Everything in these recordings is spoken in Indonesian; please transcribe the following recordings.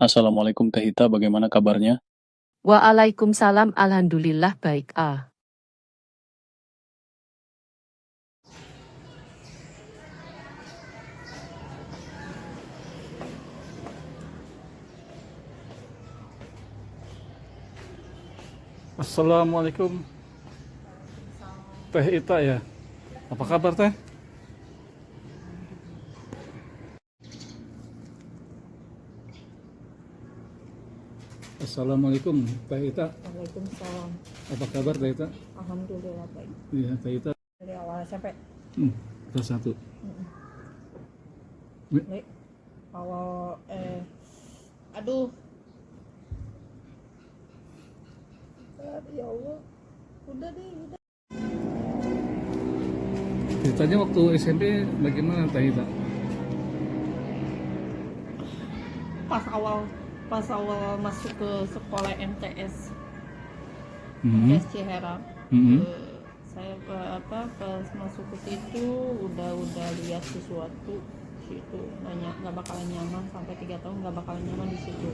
Assalamualaikum Teh Ita, bagaimana kabarnya? Waalaikumsalam, alhamdulillah baik. Assalamualaikum Teh Ita ya. Apa kabar Teh? Assalamualaikum Teh Ita. Waalaikumsalam. Apa kabar Teh Ita? Alhamdulillah baik. Iya Teh Ita. Dari awal sampai Kelas 1. baik. Awal aduh. Ya Allah. Udah deh, udah. Ceritanya waktu SMP bagaimana Teh Ita? Pas awal masuk ke sekolah MTS Ciherang. Saya pas masuk ke situ udah lihat sesuatu situ nggak bakalan nyaman sampai 3 tahun nggak bakalan nyaman di situ.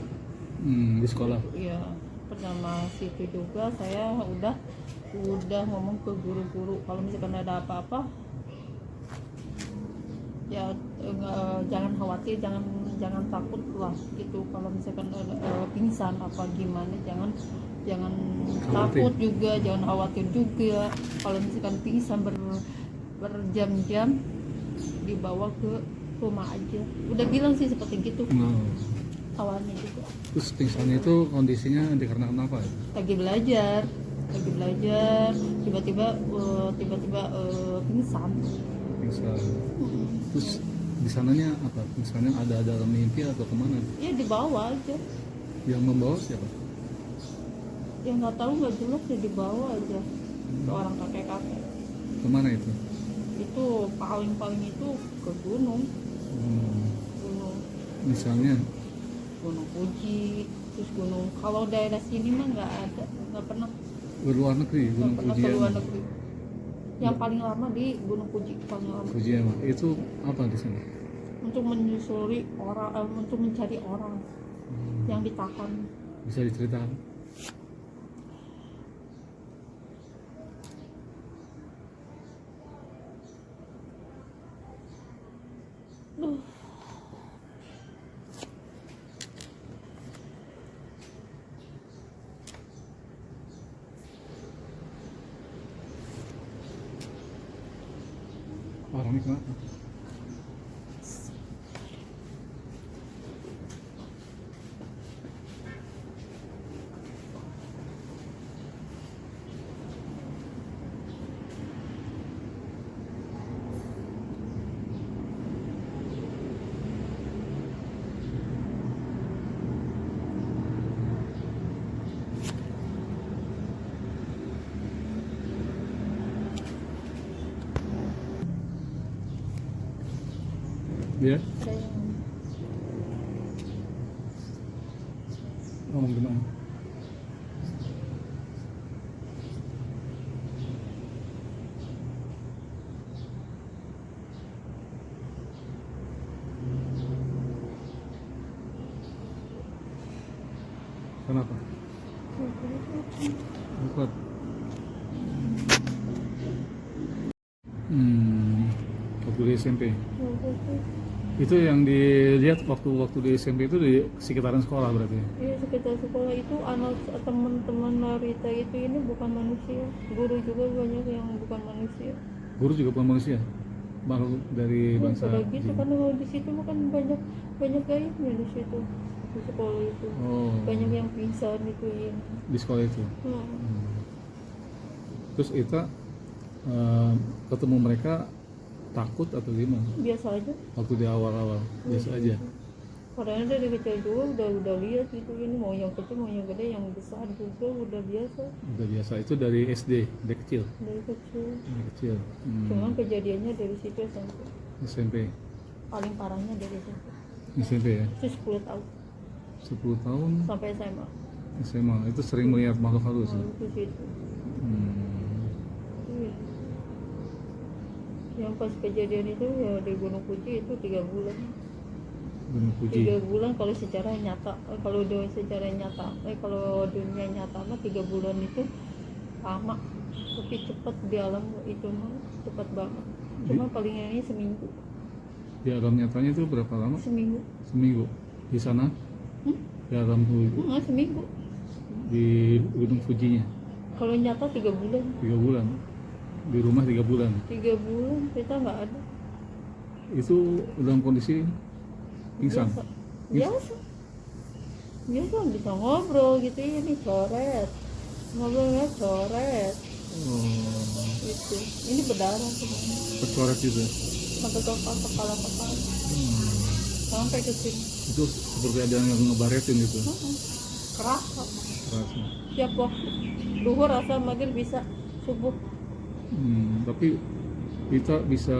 Di sekolah. Iya, pertama situ juga saya udah ngomong ke guru-guru kalau misalkan ada apa-apa ya jangan khawatir, jangan takut lah gitu. Kalau misalkan pingsan apa gimana jangan takut juga, jangan khawatir juga. Kalau misalkan pingsan berjam-jam dibawa ke rumah aja. Udah bilang sih seperti gitu. Awalnya juga. Terus pingsannya itu kondisinya dikarenakan apa ya? Lagi belajar tiba-tiba pingsan. Terus di sananya apa? Pingsannya ada dalam mimpi atau kemana? Ya dibawa aja. Yang membawa siapa? Ya nggak tahu, nggak jelas, ya dibawa aja seorang kakek-kakek. Kemana itu? Itu paling itu ke gunung. Misalnya Gunung Fuji, terus gunung, kalau daerah sini mah nggak pernah luar negeri, Gunung Fuji. ke luar negeri. Yang paling lama di Gunung Fuji, paling lama. Fuji emang itu apa di sana? Untuk menyusuri orang, untuk mencari orang yang ditahan. Bisa diceritakan? Orangnya kenapa? Dia ngomong gimana? Kenapa? Bukan. Waktu di SMP. Itu yang dilihat waktu di SMP itu di sekitaran sekolah berarti? Iya, sekitar sekolah itu anak teman-teman Narita itu ini bukan manusia. Guru juga banyak yang bukan manusia. Guru juga bukan manusia? Baru dari bangsa gitu, karena di situ kan banyak gaibnya di situ, di sekolah itu. Banyak yang pingsan itu ini. Di sekolah itu? Terus Ita ketemu mereka takut atau gimana? Biasa aja. Waktu di awal-awal biasa aja. Karena dari kecil juga udah lihat itu ini, mau yang kecil mau yang gede yang besar juga udah biasa. Udah biasa itu dari SD, dari kecil. Dari kecil. Dari kecil. Cuman kejadiannya dari situ SMP. Paling parahnya dari SMP. SMP ya. Itu 10 tahun. 10 tahun. Sampai SMA. SMA itu sering melihat makhluk halus. Ke situ. Yang pas kejadian itu ya di Gunung Fuji itu 3 bulan. Gunung Fuji. 3 bulan kalau secara nyata, kalau kalau dunia nyata mah 3 bulan itu lama, tapi cepat di alam itu mah cepat banget. Cuma paling ini seminggu. Di alam nyatanya itu berapa lama? Seminggu. Seminggu. Di sana? Di alam Seminggu. di Gunung Fujinya Kalau nyata 3 bulan. 3 bulan. Di rumah 3 bulan. 3 bulan kita nggak ada. Itu dalam kondisi pingsan. Biasa. Biasa bisa ngobrol gitu, ini coret. Ngobrolnya coret. Oh, Gitu. Ini berdarah sebenarnya. tercoret gitu. Sampai ke kepala sampai ke sini. Itu seperti ada yang ngebaretin gitu. Kerasa. Rasanya. Tiap waktu. Duhur rasa maghrib bisa, subuh. Tapi kita bisa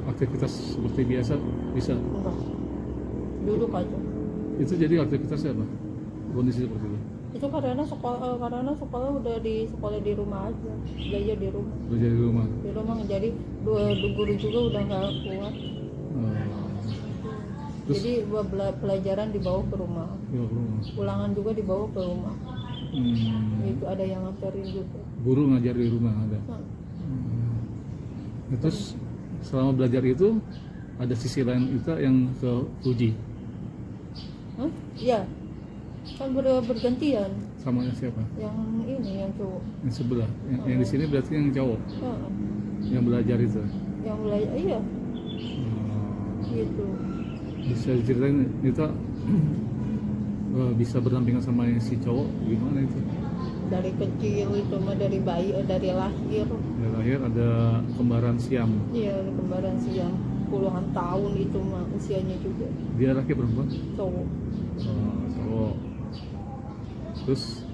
aktivitas seperti biasa bisa. Enggak. Duduk aja. Itu jadi aktivitasnya apa? Kondisi seperti itu. Itu karena sekolah udah di sekolah di rumah aja, belajar di rumah. Belajar di rumah. Di rumah jadi dua guru juga udah nggak kuat. Terus? Jadi pelajaran dibawa ke rumah, Ya, rumah. ulangan juga dibawa ke rumah. Itu ada yang ngajarin juga. Guru ngajar di rumah ada. Terus selama belajar itu ada sisi lain kita yang ke Fuji Iya, kan bergantian. sama siapa? Yang ini yang cowok. Yang sebelah. Yang di sini berarti yang cowok yang belajar itu. Yang belajar, iya, gitu. Bisa diceritain kita bisa berdampingan sama yang si cowok gimana itu? Dari kecil itu mah dari bayi, dari lahir. Dari lahir ada kembaran Siam. Iya, ada kembaran siang puluhan tahun itu mah usianya juga. Dia laki perempuan? Cowok. Cowok. Terus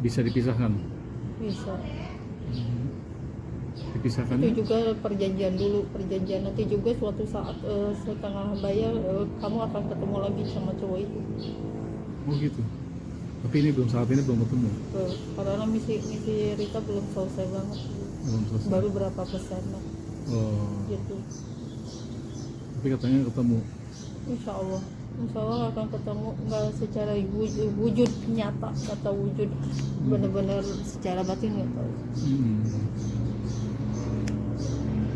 bisa dipisahkan? Bisa. Dipisahkan? Itu juga perjanjian dulu, perjanjian nanti juga suatu saat setengah bayar kamu akan ketemu lagi sama cowok itu. Oh gitu. Tapi ini saat ini belum ketemu. Karena misi Rita belum selesai banget. Belum selesai. Baru berapa persen lah. Oh. Gitu. Tapi katanya ketemu. Insya Allah akan ketemu, nggak secara wujud nyata, kata wujud benar-benar secara batin nggak tahu.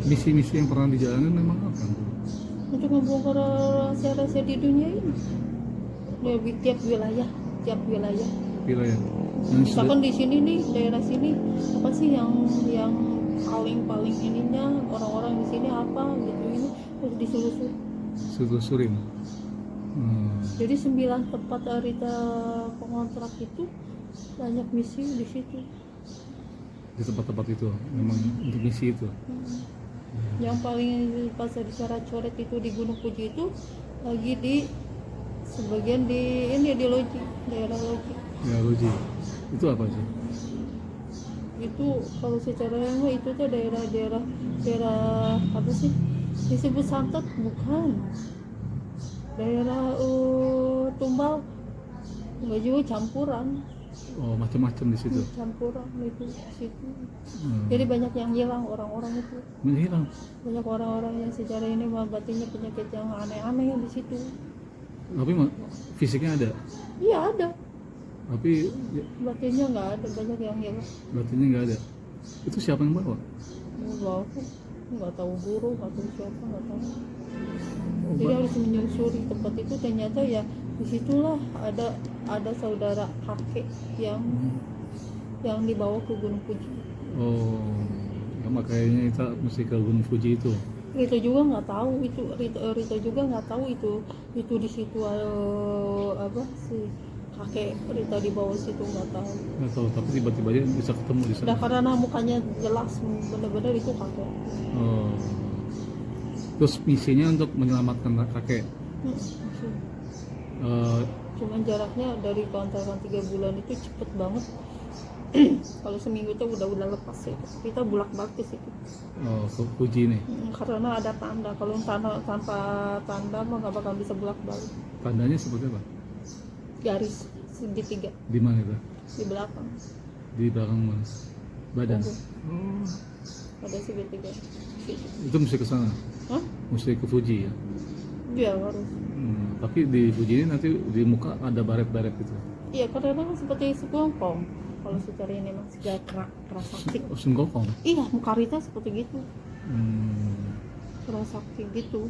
Misi-misi yang pernah dijalani memang apa? Untuk membongkar rahasia-rahasia di dunia ini. Dari tiap wilayah. Wilayah. Misalkan di sini nih, daerah sini apa sih yang paling ininya orang-orang di sini apa gitu ini terus ditelusurin. Jadi 9 tempat Rita pengontrak itu banyak misi di situ. Di tempat-tempat itu memang untuk misi itu. Yang paling pas bicara coret itu di Gunung Fuji itu lagi di sebagian di ini di Loji, daerah Loji. Ya Loji. Itu apa sih? Itu kalau secara yang itu tuh daerah apa sih? Disebut Santet bukan. Daerah Tumbal nggak juga campuran. Oh, macam-macam di situ. Campuran itu di situ. Jadi banyak yang hilang orang-orang itu. Menghilang. Banyak orang-orang yang secara ini batinnya penyakit yang aneh-aneh di situ. Tapi fisiknya ada. Iya ada. Tapi Batinnya nggak ada, banyak yang hilang. batinnya nggak ada. Itu siapa yang bawa? Nggak tahu guru, nggak tahu siapa, nggak tahu. Jadi harus menyusuri tempat itu, ternyata ya disitulah ada saudara kakek yang dibawa ke Gunung Fuji. Oh, ya, makanya kita mesti ke Gunung Fuji itu. Rita juga nggak tahu itu, Rita juga nggak tahu itu di situ apa sih kakek Rita di bawah situ nggak tahu. Nggak tahu, tapi tiba-tiba aja bisa ketemu di sana. Udah karena mukanya jelas benar-benar itu kakek. Oh. Terus misinya untuk menyelamatkan kakek. Cuman jaraknya dari kontrakan 3 bulan itu cepet banget. Kalau seminggu itu udah lepas ya. Kita bulak-balik ke situ. Oh, ke Fuji nih. Karena ada tanda. Kalau tanpa tanda mah nggak bakal bisa bulak-balik. Tandanya seperti apa? Garis segitiga Di mana itu? di belakang. Di belakang mana? Badan. Oh. Ada segitiga. Situ. Itu mesti ke sana. Hah? Mesti ke Fuji ya. Iya harus. Tapi di Fuji ini nanti di muka ada baret-baret gitu. Iya kadang seperti sekongkong. Kalau secara ini memang sudah keras sakti. Oh, Senggokong. Iya muka Rita seperti gitu, Hmm. keras sakti gitu.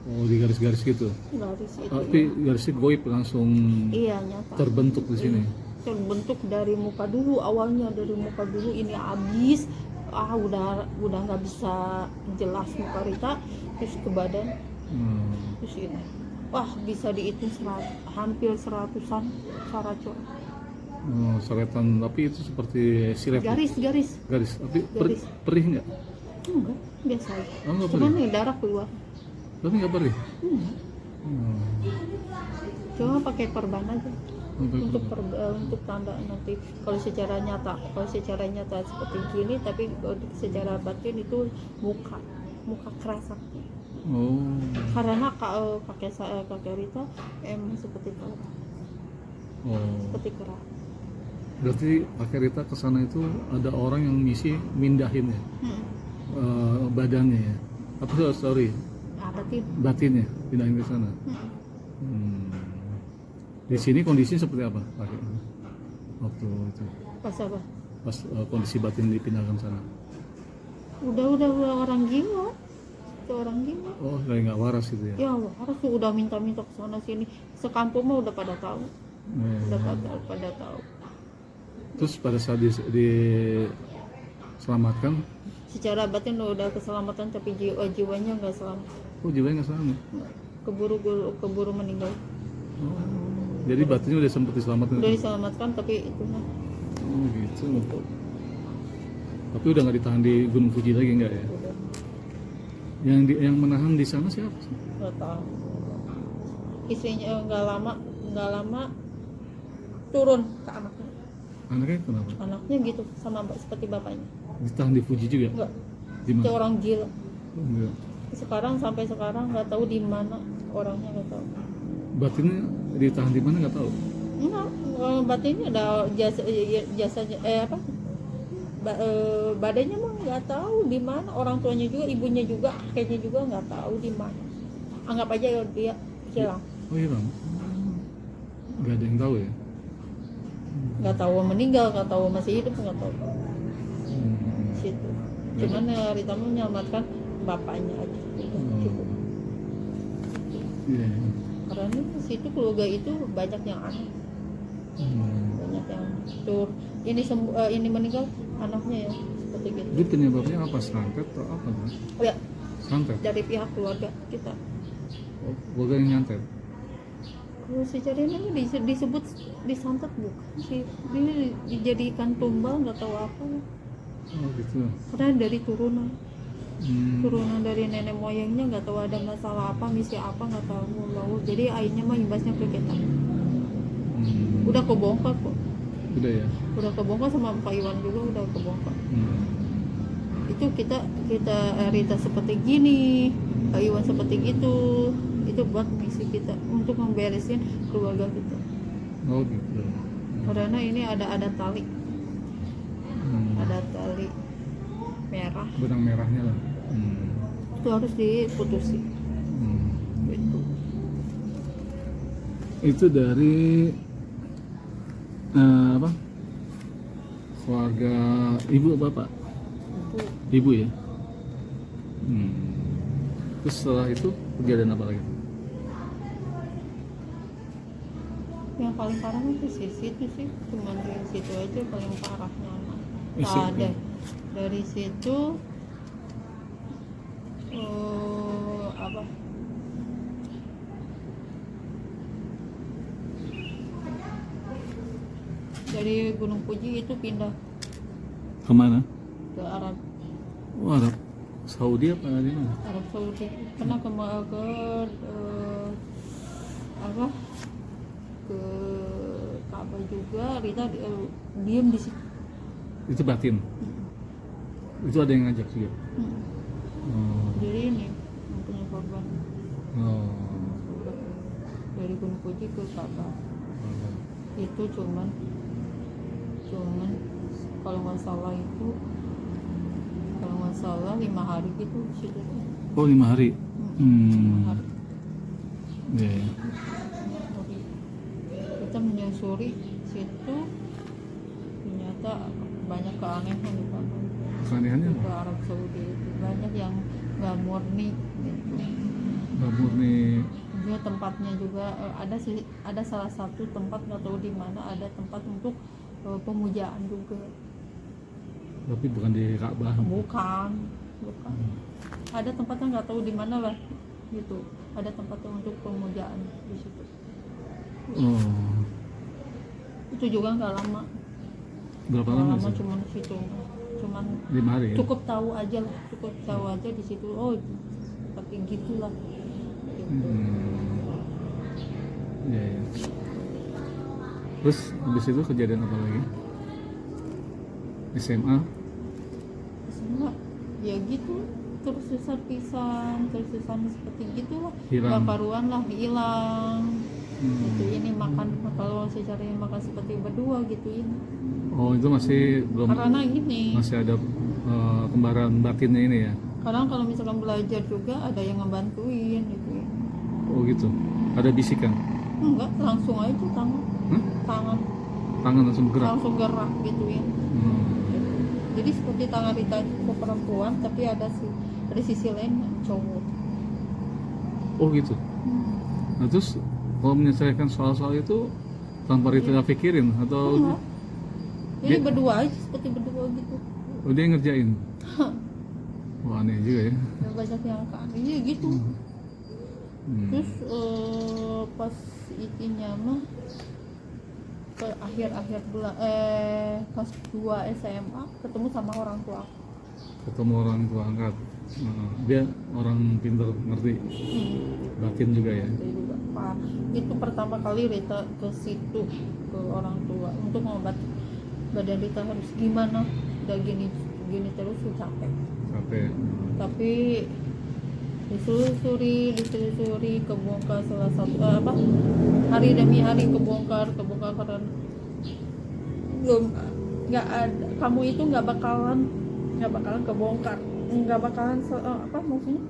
Oh, di garis-garis gitu. Garis itu. Tapi garisnya goib langsung Iya nyata. terbentuk di sini. Terbentuk dari muka dulu, awalnya dari muka dulu ini habis. Udah nggak bisa jelas muka Rita, terus ke badan, terus ini. Wah bisa dihitung hampir 100-an saracor. Oh, saletan, tapi itu seperti sirep. Garis. Tapi Garis. perih nggak? Enggak, biasa aja. Oh, nggak Cuman perih. nih darah keluar. Tapi nggak perih. Enggak. Hmm. Cuma pakai perban aja. Sampai Untuk tanda nanti kalau secara nyata seperti gini, tapi kalau secara batin itu muka keras sakti. Oh. Karena kakek Rita emang seperti keras, Oh. seperti keras. Berarti Kakek Rita kesana itu ada orang yang misi mindahin ya, badannya ya. Apa sorry, Batin. batinnya pindahin ke sana. Di sini kondisinya seperti apa Kakek? Waktu itu Pas apa? pas kondisi batin dipindahkan sana. Udah orang gila. Itu orang gila. Oh, kayak nggak waras gitu ya? Ya harus tuh udah minta ke sana sini. Sekampung mah udah pada tahu. Udah pada tahu. Terus pada saat diselamatkan, Secara batin udah keselamatan tapi jiwanya nggak selamat. oh jiwanya nggak selamat. Keburu meninggal. Oh, jadi batinnya udah sempat diselamatkan. Udah diselamatkan tapi itu Oh gitu. Tapi udah nggak ditahan di Gunung Fuji lagi nggak ya? udah Yang menahan di sana siapa sih? nggak tahu. Istrinya nggak lama turun ke anaknya. Anaknya kenapa? Anaknya gitu sama seperti bapaknya. Ditahan di Fuji juga? Enggak. Di Itu mana? orang gila. Oh, enggak. Sampai sekarang nggak tahu di mana orangnya, nggak tahu. Batinnya ditahan di mana nggak tahu? Enggak, batinnya ada jasanya badannya mah nggak tahu di mana. Orang tuanya juga, ibunya juga, kakeknya juga nggak tahu di mana. Anggap aja dia hilang. Oh hilang. Nggak ada yang tahu ya? Nggak tahu meninggal, nggak tahu masih hidup, nggak tahu. Situ. Cuman Rita menyelamatkan bapaknya aja. Cukup. Iya. Karena di situ keluarga itu banyak yang aneh. Banyak yang ini meninggal anaknya ya seperti gitu. Itu penyebabnya apa? Santet atau apa? Kan? Ya Santet? dari pihak keluarga kita. Oh, keluarga yang nyantet? Kalau secara ini disebut disantet bukan sih, dia dijadikan tumbal nggak tahu apa. Oh gitu. Karena dari turunan dari nenek moyangnya nggak tahu ada masalah apa, misi apa nggak tahu. Jadi akhirnya mah imbasnya ke kita. Udah kebongkar kok. Udah ya? Udah kebongkar sama Pak Iwan juga udah kebongkar. Itu kita Rita seperti gini, Pak Iwan seperti gitu. Itu buat misi kita untuk memberesin keluarga kita. Oh gitu. Karena ini ada tali. Ada tali merah. Benang merahnya lah. Itu harus diputusin. Gitu. Itu dari apa? Keluarga ibu bapak? Ibu ya. Terus setelah itu kejadian apa lagi? Yang paling parah itu situ sih, cuma di situ aja paling parahnya. Isi, Ada ya? dari situ apa? Dari Gunung Fuji itu pindah Kemana? ke Arab Arab Saudi apa di mana? Arab Saudi. Pernah ke apa? Ke Ka'bah juga. Rita diem di situ. Itu batin. Itu ada yang ngajak juga. Jadi ini yang punya korban dari Gunung Fuji ke Ka'bah. Itu cuman kalau nggak salah 5 hari gitu situ. Oh 5 hari. 5 hari. Iya, iya. Jadi kita menyusuri situ, ternyata banyak keanehan di sana. Keanehannya Ke Arab Saudi itu banyak yang nggak murni gitu. nggak murni. Juga tempatnya juga ada salah satu tempat nggak tahu di mana, ada tempat untuk pemujaan juga. Tapi bukan di Ka'bah. Bukan. Ada tempatnya nggak tahu di mana lah gitu. Ada tempatnya untuk pemujaan di situ. Oh, Itu juga nggak lama. berapa Nggak lama lama sih? cuman di situ. Cuman 5 hari ya? cukup tahu aja lah, cukup tahu aja di situ. Oh, seperti gitulah. Gitu. Iya, iya. Terus habis itu kejadian apa lagi? SMA? Semua ya gitu, terus-terusan pisan, terus-terusan seperti gitulah. Hilang. Gak karuan lah, hilang. Gitu ini makan, kalau secara makan seperti berdua gitu ini. Oh, itu masih belum, Karena gini, masih ada kembaran batinnya ini ya? kadang kalau misalkan belajar juga ada yang ngebantuin gitu. Oh gitu. Ada bisikan? Enggak, langsung aja tangan, Hah? tangan Tangan langsung bergerak? langsung gerak gituin. Hmm. Jadi seperti tangan Rita itu perempuan, tapi ada sisi lain cowok. Oh gitu. Nah terus kalau menyelesaikan soal-soal itu tanpa Rita pikirin atau Enggak. Jadi berdua aja, seperti berdua gitu. dia ngerjain? Wah aneh juga ya. Yang banyak yang anehnya gitu. Terus pas itinya mah ke akhir-akhir bulan kelas 2 SMA ketemu sama orang tua aku. Ketemu orang tua angkat. Dia orang pintar, ngerti batin juga ya. Itu juga Pak. Itu pertama kali Rita ke situ, ke orang tua untuk mengobati badan Rita harus gimana. Udah gini terus tuh capek. Capek. Tapi ditelusuri kebongkar salah satu hari demi hari kebongkar karena belum nggak ada, kamu itu nggak bakalan kebongkar, nggak bakalan maksudnya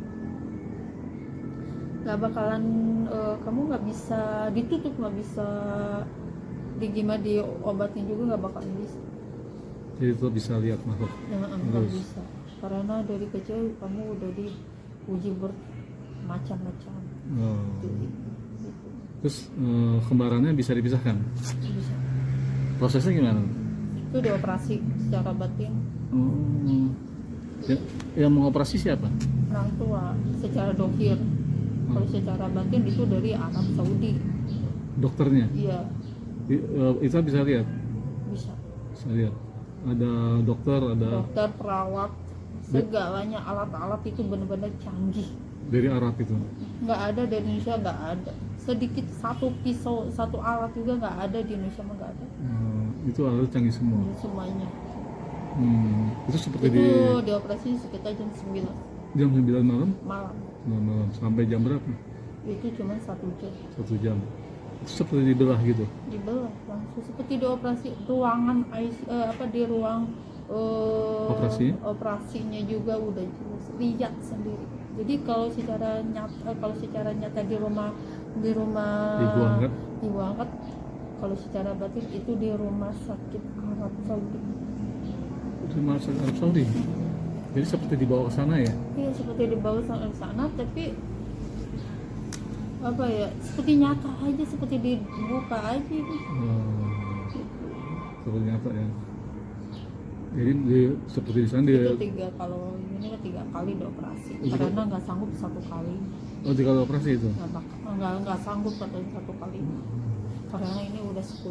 nggak bakalan kamu nggak bisa ditutup, nggak bisa gimana diobatin juga nggak bakalan bisa. Jadi itu bisa lihat makhluk. Nggak bisa karena dari kecil kamu udah diuji bermacam-macam. Oh. Gitu. Terus kembarannya bisa dipisahkan? Bisa. Prosesnya gimana? Itu dioperasi secara batin. Oh. Ya, yang mau operasi siapa? Orang tua secara dohir. Kalau secara batin itu dari Arab Saudi. Dokternya? Iya, Itu bisa lihat? bisa. Bisa lihat. Ada dokter, ada Dokter, perawat, segalanya, alat-alat itu benar-benar canggih. dari Arab itu. Nggak ada di Indonesia, nggak ada. Sedikit satu pisau, satu alat juga nggak ada di Indonesia, mah nggak ada. Itu alat canggih semua. Semuanya. Itu seperti Itu di dioperasi sekitar jam 9 jam 9 malam? malam. Malam sampai jam berapa? Itu cuma 1 jam. 1 jam. Itu seperti dibelah gitu. Dibelah langsung seperti dioperasi ruangan di ruang operasinya juga udah jelas, lihat sendiri. Jadi kalau secara nyata di rumah dibuangkan, kalau secara batin itu di rumah sakit Arab Saudi. Rumah sakit Arab Saudi. Jadi seperti dibawa ke sana ya? Iya, seperti dibawa ke sana, tapi seperti nyata aja, seperti dibuka aja gitu. Seperti nyata ya. Jadi seperti di sana Itu 3 kali dioperasi karena nggak sanggup 1 kali. Oh 3 kali operasi itu? Nggak sanggup katanya 1 kali karena ini udah 10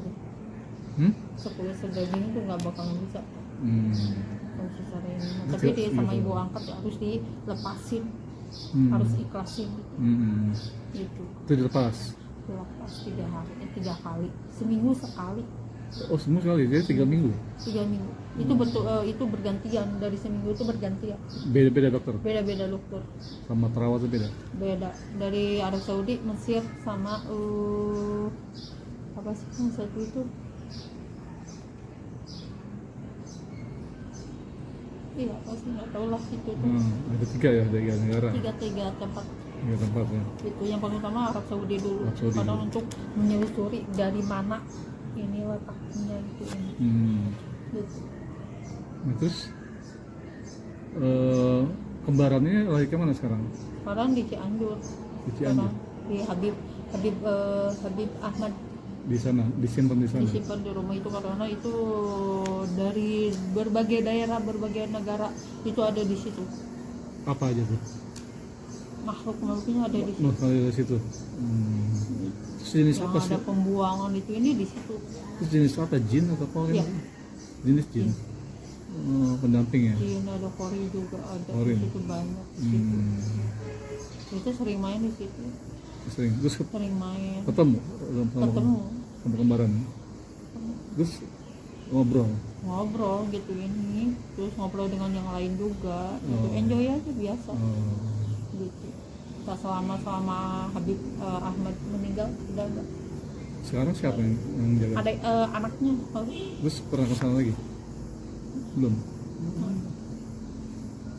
segini tuh nggak bakalan bisa kalau secara ini. Tapi dia sama ibu angkat harus dilepasin, harus ikhlasin gitu. Itu dilepas 3 kali, seminggu sekali. Oh semua sekali, jadi 3 minggu? 3 minggu itu itu bergantian, dari seminggu itu bergantian. Beda-beda dokter? Beda dokter, Sama perawat itu beda dari Arab Saudi, Mesir, sama apa sih yang satu itu, iya apa sih nggak tahu lah itu tuh. Ada 3 ya, 3 negara? 3 tempat Ya tempatnya. Itu yang paling utama Arab Saudi dulu. Arab Saudi Karena dulu. untuk menelusuri dari mana ini letaknya gitu ini. Gitu. Nah, terus kembarannya lagi ke mana sekarang? Sekarang di Cianjur. Di Cianjur. Sekarang di Habib Ahmad Di sana, disimpan di sana. disimpan di rumah itu karena itu dari berbagai daerah, berbagai negara itu ada di situ. Apa aja tuh? Makhluk-makhluknya ada di situ. Nah, kalau dari situ. Terus jenis Yang apa sih? ada pembuangan itu ini di situ. Terus jenis apa? Jin atau kori? Iya. Jenis jin. Pendamping ya? Jin ada kori juga ada Kori. di situ banyak di situ. Itu sering main di situ. Sering. Terus Sering main. ketemu Ketemu. sama kembaran. Terus ngobrol. Gitu ini. Terus ngobrol dengan yang lain juga. Gitu. Oh. Enjoy aja biasa. Oh. Gitu. Tak selama Habib Ahmad meninggal udah enggak. Sekarang siapa yang jaga? Ada anaknya. Terus pernah ke sana lagi? Belum.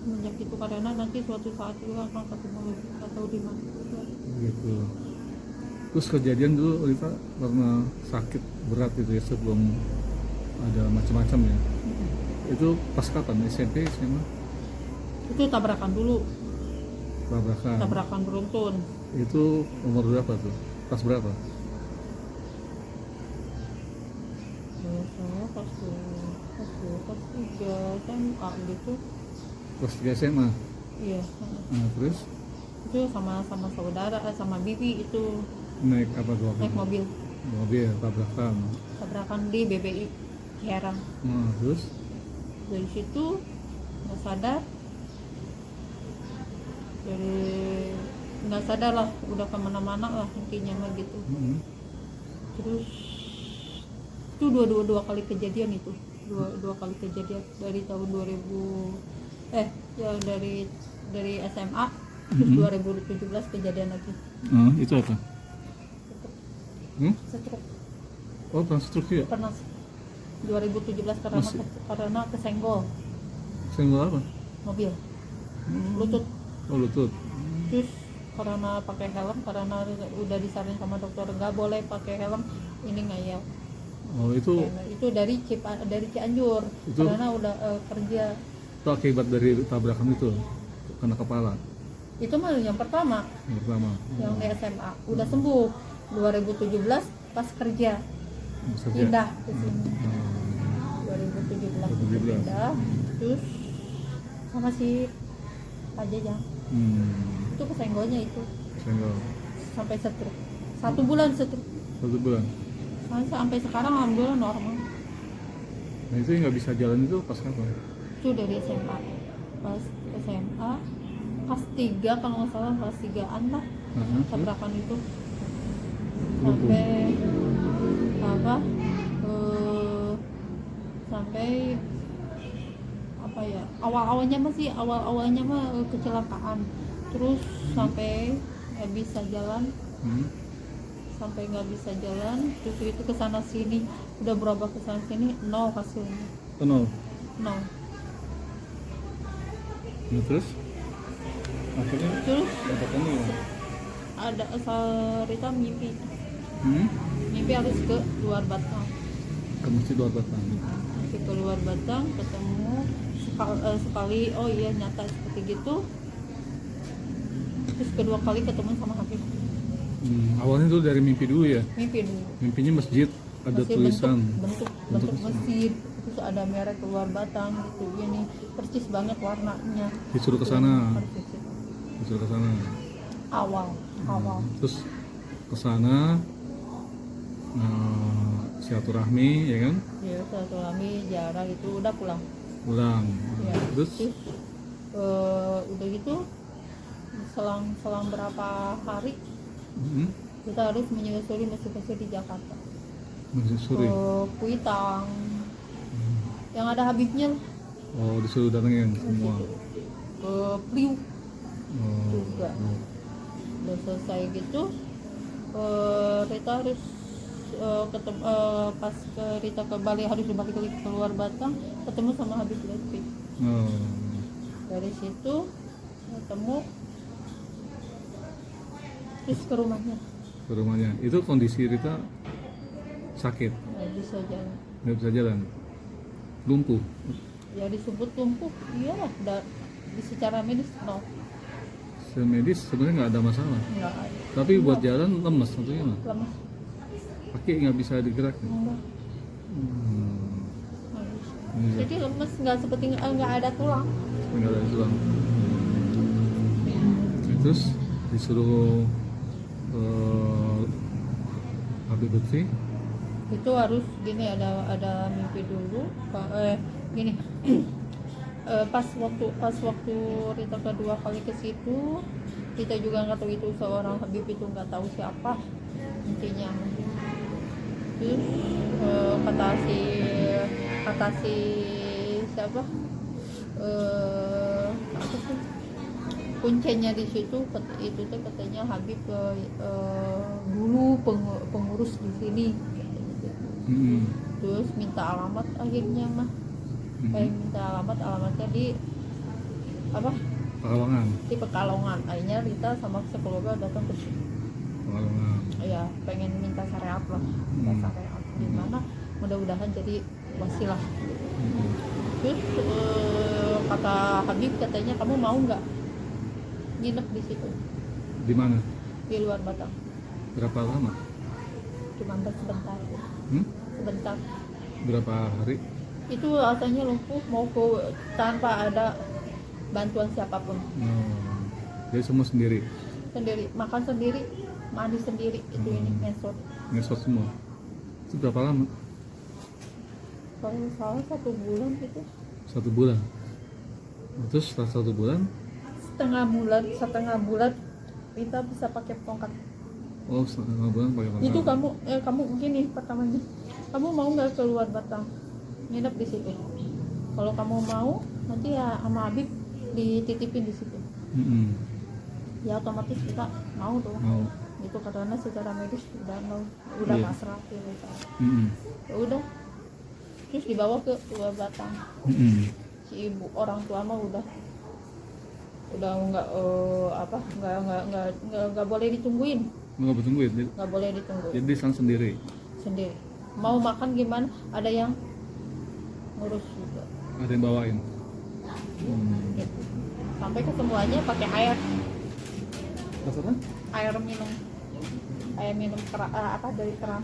Semenjak itu karena nanti suatu saat juga akan ketemu lagi atau di mana. Gitu. Terus kejadian dulu Rita pernah sakit berat itu ya sebelum ada macam-macam ya. Itu pas kapan? SMP, SMA? Itu tabrakan dulu, Tabrakan. tabrakan beruntun. Itu umur berapa tuh? Pas berapa? Saya pas 3 SMA gitu. Pas 3 SMA. Iya. Nah, terus Itu sama saudara, sama bibi itu naik apa tuh? waktu naik itu? mobil Mobil tabrakan. tabrakan di BBI Ciherang. Nah, terus Dari situ nggak sadar, nggak sadar lah, udah kemana-mana lah intinya mah gitu. Terus itu dua kali kejadian itu, dua kali kejadian dari tahun 2000 ya dari SMA terus 2017 kejadian lagi itu apa? stroke. Oh, pernah stroke juga? Pernah 2017 karena kesenggol Senggol apa? mobil lutut. Oh, lutut. Terus karena pakai helm, karena udah disarankan sama dokter nggak boleh pakai helm, ini ngayal. Oh, itu Itu dari Cianjur Itu- karena udah kerja. itu akibat dari tabrakan itu kena kepala Itu mah yang pertama yang pertama. yang di SMA udah sembuh 2017 pas kerja Kerja. pindah ke sini. Oh, 2017 2017. pindah terus sama si Pak Jajang itu kesenggolnya itu senggol sampai stroke 1 bulan stroke. 1 bulan. Sampai sekarang alhamdulillah normal. Nah, itu yang nggak bisa jalan itu pas kapan? Itu dari SMA, pas SMA kelas 3 kalau nggak salah, kelas 3-an lah tabrakan itu sampai apa sampai apa ya, awalnya mah kecelakaan, terus sampai nggak bisa jalan, terus itu kesana sini udah berubah kesana sini, nol hasilnya, Nol. nol. Nah, terus akhirnya Terus dapatkannya ya? ada Rita mimpi harus ke luar Batang, Ke masjid luar Batang. ke luar Batang ketemu sekali, oh iya nyata seperti gitu. Terus kedua kali ketemu sama Habib, Awalnya tuh dari mimpi dulu ya. mimpi dulu. Mimpinya masjid, ada Masih tulisan. bentuk masjid, terus ada merek keluar Batang gitu, ini persis banget warnanya. Disuruh ke sana. Persis itu. Disuruh ke sana. Awal. Terus ke sana silaturahmi ya kan? Ya silaturahmi ziarah itu udah pulang. Pulang. Ya. Terus Udah gitu selang berapa hari kita harus menyusuri masjid-masjid di Jakarta. menyusuri. Kuitang yang ada Habibnya, Oh, disuruh datengin semua. ke Priuk Oh. juga. Udah selesai gitu Rita harus ketemu, pas ke Rita ke Bali harus balik lagi keluar Batang, ketemu sama Habib Lutfi. Oh. Dari situ ketemu terus ke rumahnya ke rumahnya. Itu kondisi Rita sakit, nggak bisa jalan. nggak bisa jalan, lumpuh. Ya disebut lumpuh, iyalah. Secara medis no, Semedis sebenarnya nggak ada masalah, nggak ada. tapi buat jalan lemes atau gimana? Lemas, Kaki nggak bisa digerakin. enggak. Hmm. Nggak bisa. Iya. Jadi lemes, nggak seperti nggak ada tulang. Nggak ada tulang. Terus disuruh Habib Lutfi. Itu harus gini, ada mimpi dulu gini. Pas waktu Rita kedua kali ke situ, kita juga nggak tahu itu seorang Habib, itu nggak tahu siapa intinya. Terus kata si siapa, apa sih kuncinya di situ, itu tuh katanya Habib dulu pengurus di sini. Hmm. Terus minta alamat akhirnya mah, minta alamatnya di apa, Pekalongan. di Pekalongan. Akhirnya Rita sama sekeluarga datang ke situ, Pekalongan. ya pengen minta syariat lah, minta syariat gimana, mudah-mudahan jadi wasilah. Hmm. Terus kata Habib katanya, kamu mau nggak nginep di situ, Di mana? di luar Batang, Berapa lama? cuma sebentar, Hmm? sebentar. Berapa hari? Itu rasanya lumpuh, mau ke tanpa ada bantuan siapapun, Oh. Jadi semua sendiri, sendiri makan sendiri, mandi sendiri, itu ini ngesot. ngesot semua. Itu berapa lama? Kalau salah 1 bulan gitu, 1 bulan. Terus setelah 1 bulan, setengah bulan kita bisa pakai tongkat. oh setengah bulan pakai tongkat. Itu kamu begini pertamanya, kamu mau nggak keluar Batang nginep di situ? Kalau kamu mau, nanti ya sama Habib dititipin di situ. Mm-mm. Ya otomatis kita mau tuh. Mau. Itu karena secara medis udah Iya. pasrah gitu. Mm-mm. Ya udah, terus dibawa ke luar Batang. Mm-mm. Si ibu orang tua mah udah nggak boleh ditungguin, Nggak bertungguin. nggak boleh ditungguin. Jadi sang sendiri. Sendiri mau makan gimana, ada yang ngurus juga Ada yang bawain. gitu. Sampai kesemuanya pakai air Maksudnya? air minum dari keran,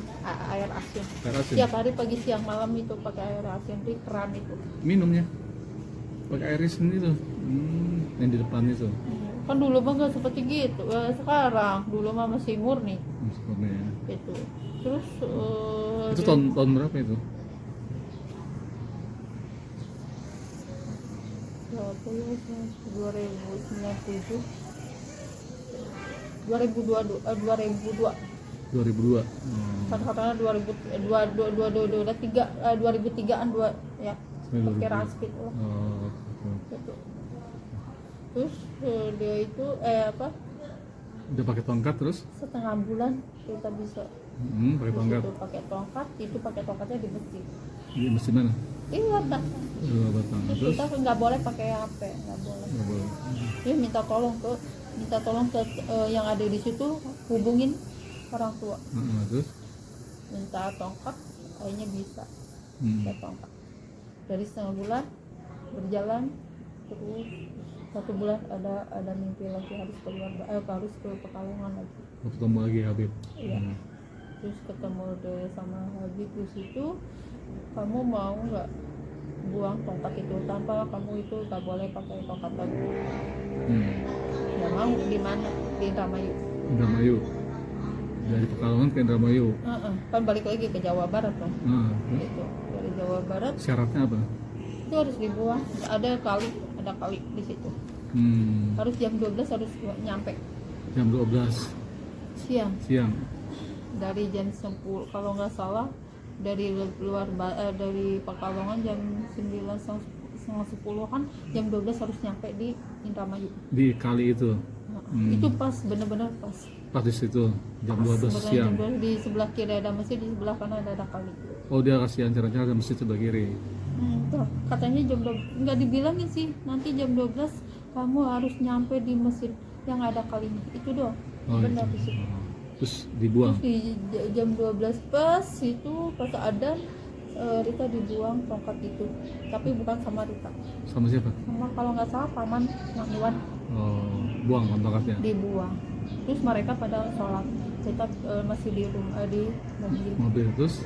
air asin. Air asin. Tiap hari pagi siang malam itu pakai air asin di keran itu. Minumnya pakai air asin itu. Yang di depan itu. Kan dulu mah nggak seperti gitu. Sekarang dulu mah masih murni Maksudnya. itu. Terus Itu tahun berapa itu? berapa ya, 2097, 2002, 2002. katakanlah 2003-an ya, pakai raspit lah Oh, gitu. Terus dia itu udah pakai tongkat terus? setengah bulan kita bisa Pakai di tongkat. situ pakai tongkat. Itu pakai tongkatnya di masjid. Di mesin mana? Iya, tak. Dua batang. Terus? Kita nggak boleh pakai HP, nggak boleh. Nggak boleh. Dia minta tolong ke yang ada di situ, hubungin orang tua, Terus? minta tongkat, akhirnya bisa pakai tongkat. Dari setengah bulan berjalan, terus 1 bulan ada mimpi lagi, harus harus ke Pekalongan lagi. Ketemu lagi Habib. Iya. Terus ketemu deh sama Habib di situ, kamu mau nggak buang tongkat itu, tanpa kamu itu nggak boleh pakai tongkat lagi. Nggak mau. Di mana? Di Indramayu. Indramayu. Dari Pekalongan ke Indramayu. Kan balik lagi ke Jawa Barat kan. Gitu. Dari Jawa Barat Syaratnya apa? itu harus dibuang. Ada kali di situ. Harus jam 12 harus nyampe. Jam 12 Siang. siang. Dari jam 10 kalau nggak salah, dari dari Pekalongan jam 9:30-an, jam 12 harus nyampe di Indramayu. Di kali itu. Itu pas, bener-bener pas. Pas di situ jam 12 Sebenarnya siang. jam 12, di sebelah kiri ada masjid, di sebelah kanan ada kali. Oh, dia kasih ancaran-ancaran ada masjid sebelah kiri. Tuh, katanya jam 12, nggak dibilangin sih, nanti jam 12 kamu harus nyampe di masjid yang ada kalinya, itu doang. Oh, benar itu. di situ. Terus dibuang. Terus di jam 12 pas itu pas adzan Rita dibuang tongkat itu, tapi bukan sama Rita, Sama siapa? sama kalau nggak salah paman Mang Iwan Oh, buang tongkatnya. dibuang. Terus mereka pada sholat, Rita masih di rumah di mobil. Mobil terus.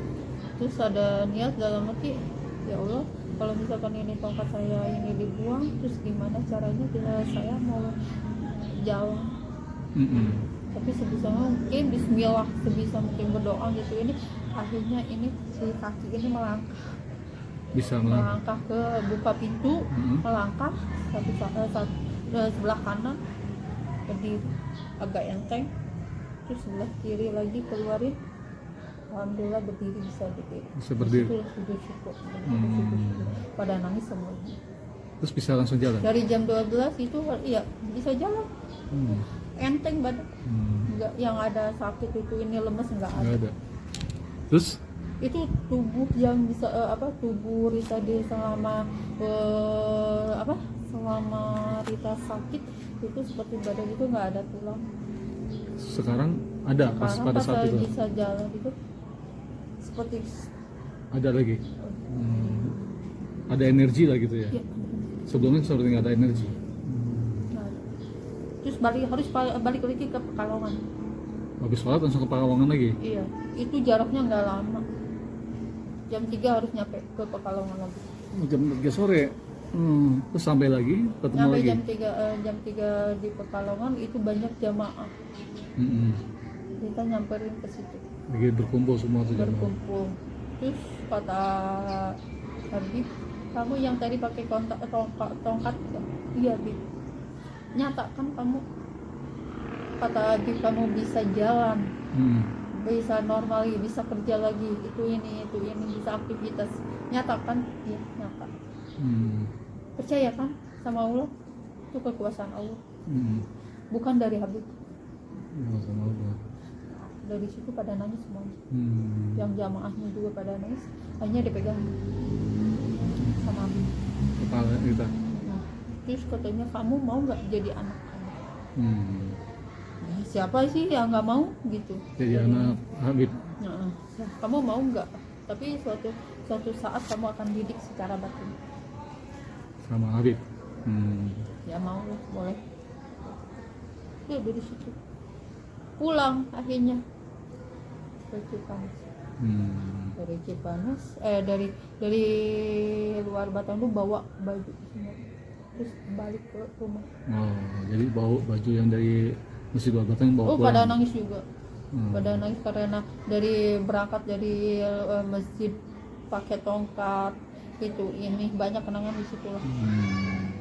Terus ada niat dalam hati, ya Allah kalau misalkan ini tongkat saya ini dibuang, terus gimana caranya saya mau jalan. Tapi sebisa mungkin Bismillah, sebisa mungkin berdoa gitu, ini akhirnya ini si kaki ini Bisa melangkah. melangkah ke buka pintu, melangkah sebelah kanan berdiri agak enteng, terus sebelah kiri lagi keluarin, alhamdulillah berdiri, bisa berdiri. Bisa berdiri. Itu sujud syukur, syukur. Pada nangis semuanya. Terus bisa langsung jalan. Dari jam 12 itu iya bisa jalan, enteng badan. Enggak yang ada sakit itu ini lemes enggak Nggak ada. ada. Terus Itu tubuh yang bisa tubuh Rita di selama selama Rita sakit itu seperti badan itu nggak ada tulang. sekarang ada pas Sekarang pada pas saat itu bisa jalan itu seperti ada lagi. Ada energi lah gitu ya. ya, Sebelumnya seperti nggak ada energi. nggak ada. Terus harus balik lagi ke Pekalongan. Habis sholat langsung ke Pekalongan lagi. Iya, itu jaraknya nggak lama. Jam 3 harus nyampe ke Pekalongan lagi. Jam 3 sore. Terus sampai lagi ketemu Nyampe lagi. jam 3 di Pekalongan itu banyak jamaah. Kita nyamperin ke situ, Lagi berkumpul semua tuh jamaah. berkumpul. Terus kata Habib, kamu yang tadi pakai tongkat ya? Iya Habib. Nyatakan kamu, kata Habib, kamu bisa jalan, bisa normal lagi, bisa kerja lagi, itu ini bisa aktivitas. Nyatakan, iya nyata. Percaya kan sama Allah, itu kekuasaan Allah, bukan dari Habib. Sama Allah. Dari situ pada nangis semuanya, yang jamaahnya juga pada nangis, hanya dipegang sama Habib. Kepala kita. Terus katanya, kamu mau nggak jadi anak kamu? Ya, siapa sih yang nggak mau gitu? Jadi anak Habib. Nah, kamu mau nggak? Tapi suatu saat kamu akan didik secara batin. Sama Habib. Ya mau, boleh. Ya dari situ pulang akhirnya ke Cipanas. Dari Cipanas dari luar Batang tuh bawa baju semua, terus balik ke rumah. Oh, jadi bawa baju yang dari Masjid Luar Batang bawa pulang. Pada nangis juga. Pada nangis karena berangkat dari masjid pakai tongkat itu, ini banyak kenangan di situ lah.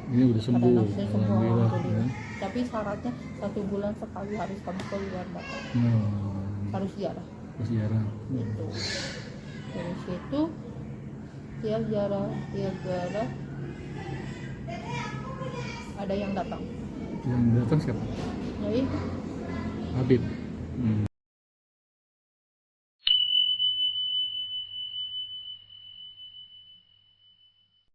Ini udah sembuh. Pada nangsnya semua, Alhamdulillah, alhamdulillah. ya. Tapi syaratnya 1 bulan sekali harus kamu keluar Batang, harus ziarah Ziarah. gitu. Dari situ tiap ziarah ada yang datang. Yang datang siapa? Jadi Habib.